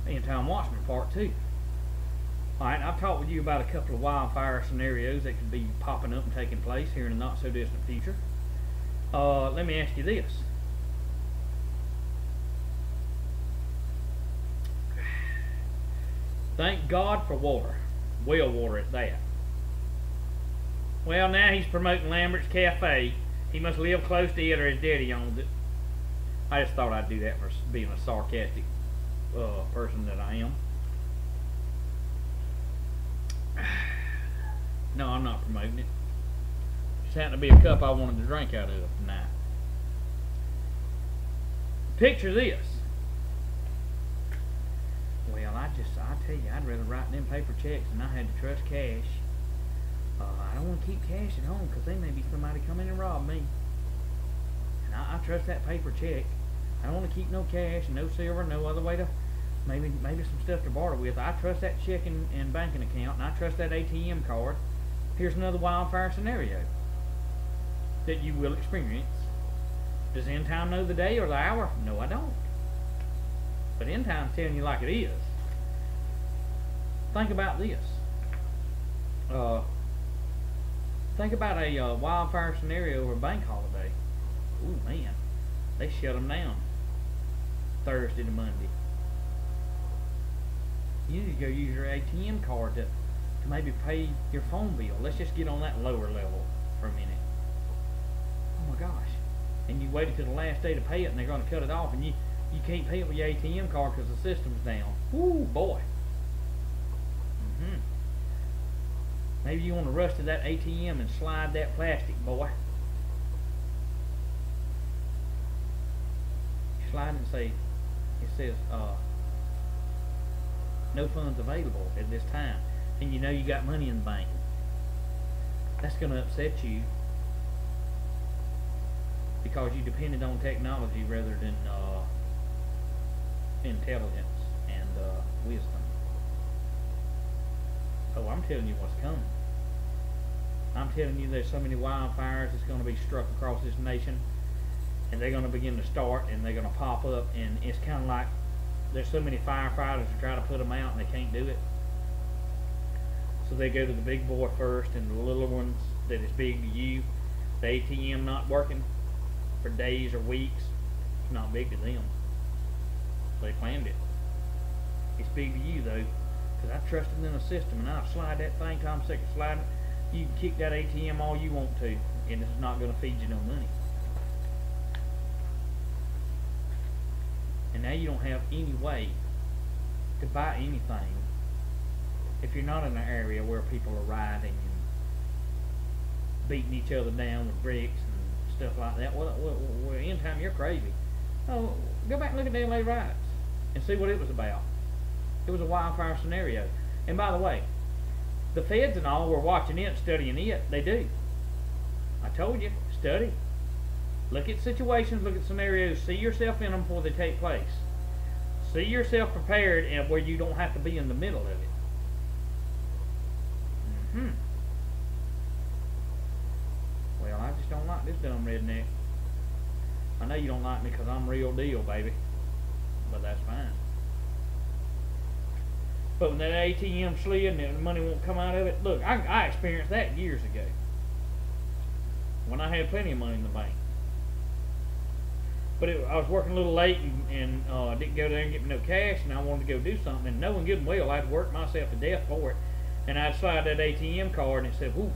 End Time Watchman Part 2. Alright, I've talked with you about a couple of wildfire scenarios that could be popping up and taking place here in the not so distant future. Let me ask you this. Thank God for water. Well water at that. Well, now he's promoting Lambert's Cafe. He must live close to it or his daddy owns it. I just thought I'd do that for being a sarcastic person that I am. No, I'm not promoting it. Just happened to be a cup I wanted to drink out of tonight. Picture this. Well, I tell you, I'd rather write them paper checks than I had to trust cash. I don't want to keep cash at home because there may be somebody come in and rob me. And I trust that paper check. I don't want to keep no cash and no silver, no other way to, maybe some stuff to barter with. I trust that checking and banking account, and I trust that ATM card. Here's another wildfire scenario that you will experience. Does End Time know the day or the hour? No, I don't. But End Time's telling you like it is. Think about this. Think about a wildfire scenario over a bank holiday. Ooh, man. They shut them down Thursday to Monday. You need to go use your ATM card to maybe pay your phone bill. Let's just get on that lower level for a minute. Oh my gosh. And you waited till the last day to pay it and they're going to cut it off and you can't pay it with your ATM card because the system's down. Ooh, boy. Maybe you want to rush to that ATM and slide that plastic, boy. You slide and say, it says, no funds available at this time. And you know you got money in the bank. That's going to upset you because you depended on technology rather than intelligence and wisdom. Oh, I'm telling you what's coming. I'm telling you there's so many wildfires that's going to be struck across this nation, and they're going to begin to start and they're going to pop up, and it's kind of like there's so many firefighters to try to put them out and they can't do it. So they go to the big boy first, and the little ones that is big to you, the ATM not working for days or weeks, it's not big to them. They planned it. It's big to you though, because I trusted in the system, and I'll slide that thing till I'm sick of sliding. You can kick that ATM all you want to, and it's not going to feed you no money. And now you don't have any way to buy anything if you're not in an area where people are rioting and beating each other down with bricks and stuff like that. Well, End Time, you're crazy. Oh, go back and look at the LA riots and see what it was about. It was a wildfire scenario. And by the way, the feds and all were watching it, studying it. They do. I told you, study. Look at situations, look at scenarios, see yourself in them before they take place. See yourself prepared and where you don't have to be in the middle of it. Well, I just don't like this dumb redneck. I know you don't like me because I'm real deal, baby. But that's fine. But when that ATM slid and the money won't come out of it, look, I experienced that years ago. When I had plenty of money in the bank. But I was working a little late and didn't go there and get me no cash, and I wanted to go do something, and knowing good and well I'd worked myself to death for it, and I'd slide that ATM card and it said, whoo,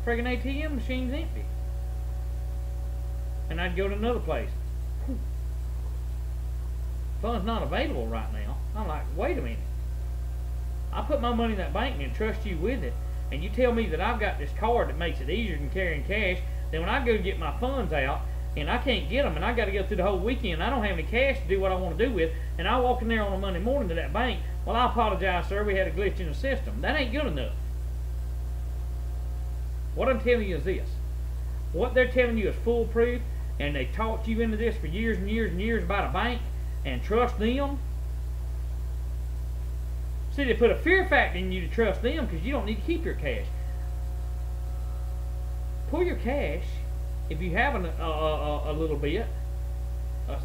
friggin' ATM machine's empty. And I'd go to another place. Whew. Funds not available right now. I'm like, wait a minute. I put my money in that bank and trust you with it, and you tell me that I've got this card that makes it easier than carrying cash. Then when I go get my funds out and I can't get them and I got to go through the whole weekend, I don't have any cash to do what I want to do with, and I walk in there on a Monday morning to that bank, well, I apologize, sir, we had a glitch in the system. That ain't good enough. What I'm telling you is this. What they're telling you is foolproof, and they taught you into this for years and years and years about a bank and trust them. See, they put a fear factor in you to trust them because you don't need to keep your cash. Pull your cash, if you have a little bit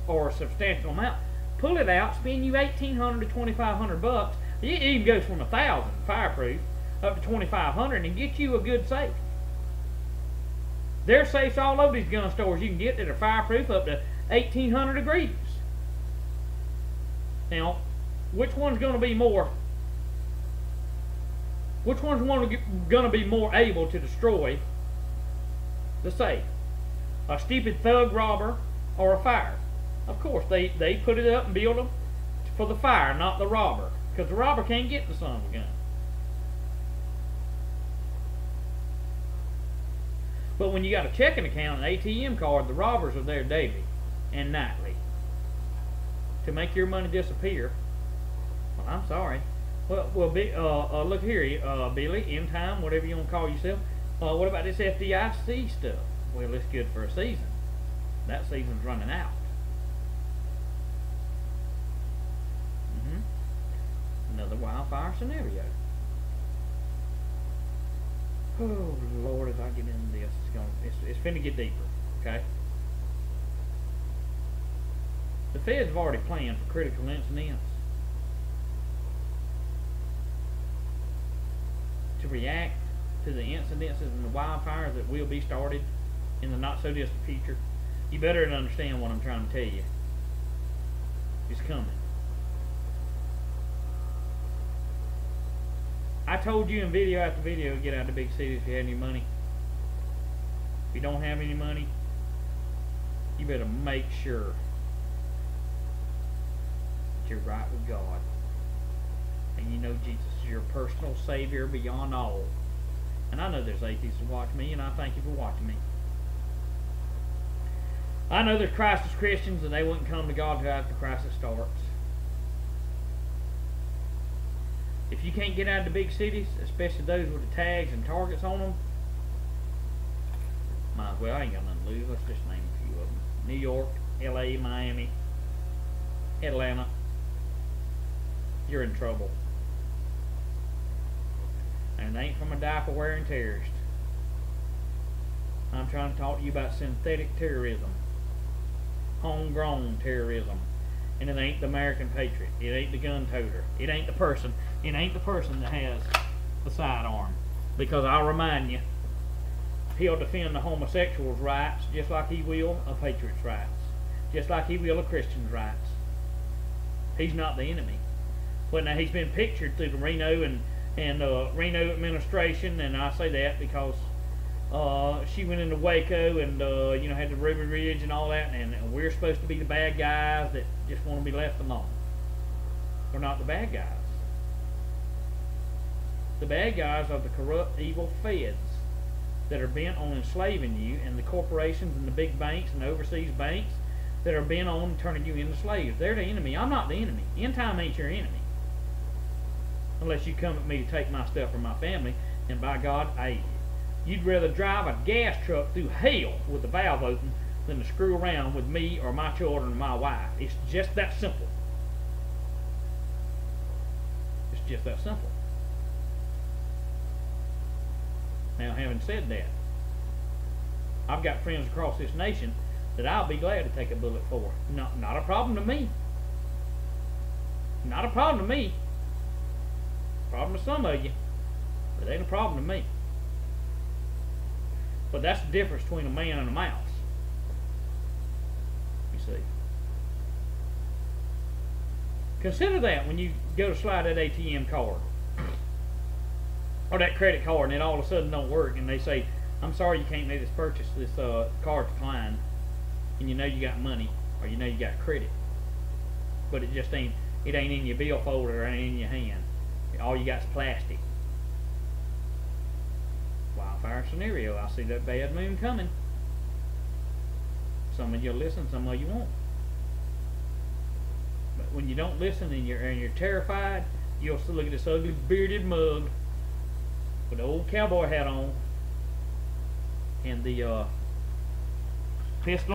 or a substantial amount, pull it out, spend you $1,800 to $2,500. It even goes from $1,000 fireproof up to $2,500 and get you a good safe. There's safes all over these gun stores you can get that are fireproof up to 1,800 degrees. Now, which one's going to be more? Which one's going to be more able to destroy the safe? A stupid thug robber or a fire? Of course, they put it up and build them for the fire, not the robber, because the robber can't get the son of a gun. But when you got a checking account, an ATM card, the robbers are there daily and nightly to make your money disappear. Well, I'm sorry. Well, look here, Billy, in time, whatever you want to call yourself. What about this FDIC stuff? Well, it's good for a season. That season's running out. Another wildfire scenario. Oh Lord, as I get into this, it's finna get deeper. Okay. The feds have already planned for critical incidents to react to the incidences and the wildfires that will be started in the not so distant future. You better understand what I'm trying to tell you. It's coming. I told you in video after video to get out of the big cities if you had any money. If you don't have any money, you better make sure that you're right with God. And you know Jesus is your personal Savior beyond all. And I know there's atheists who watch me, and I thank you for watching me. I know there's crisis Christians, and they wouldn't come to God until after the crisis starts. If you can't get out of the big cities, especially those with the tags and targets on them, might as well, I ain't got nothing to lose. Let's just name a few of them. New York, LA, Miami, Atlanta. You're in trouble. And it ain't from a diaper-wearing terrorist. I'm trying to talk to you about synthetic terrorism. Homegrown terrorism. And it ain't the American patriot. It ain't the gun toter. It ain't the person. It ain't the person that has the sidearm. Because I'll remind you, he'll defend the homosexual's rights just like he will a patriot's rights. Just like he will a Christian's rights. He's not the enemy. But now he's been pictured through the Reno and Reno administration, and I say that because she went into Waco and you know, had the Ruby Ridge and all that, and we're supposed to be the bad guys that just want to be left alone. We're not the bad guys. The bad guys are the corrupt, evil feds that are bent on enslaving you, and the corporations and the big banks and the overseas banks that are bent on turning you into slaves. They're the enemy. I'm not the enemy. End time ain't your enemy. Unless you come at me to take my stuff from my family, and by God, you'd rather drive a gas truck through hell with the valve open than to screw around with me or my children or my wife. It's just that simple. It's just that simple. Now, having said that, I've got friends across this nation that I'll be glad to take a bullet for. Not a problem to me. Not a problem to me. Problem to some of you, but it ain't a problem to me. But that's the difference between a man and a mouse. You see. Consider that when you go to slide that ATM card or that credit card, and it all of a sudden don't work, and they say, "I'm sorry, you can't make this purchase. This card declined," and you know you got money or you know you got credit, but it just ain't. It ain't in your bill folder or ain't in your hand. All you got is plastic. Wildfire scenario. I see that bad moon coming. Some of you listen, some of you won't. But when you don't listen and you're terrified, you'll still look at this ugly bearded mug with the old cowboy hat on and the pistol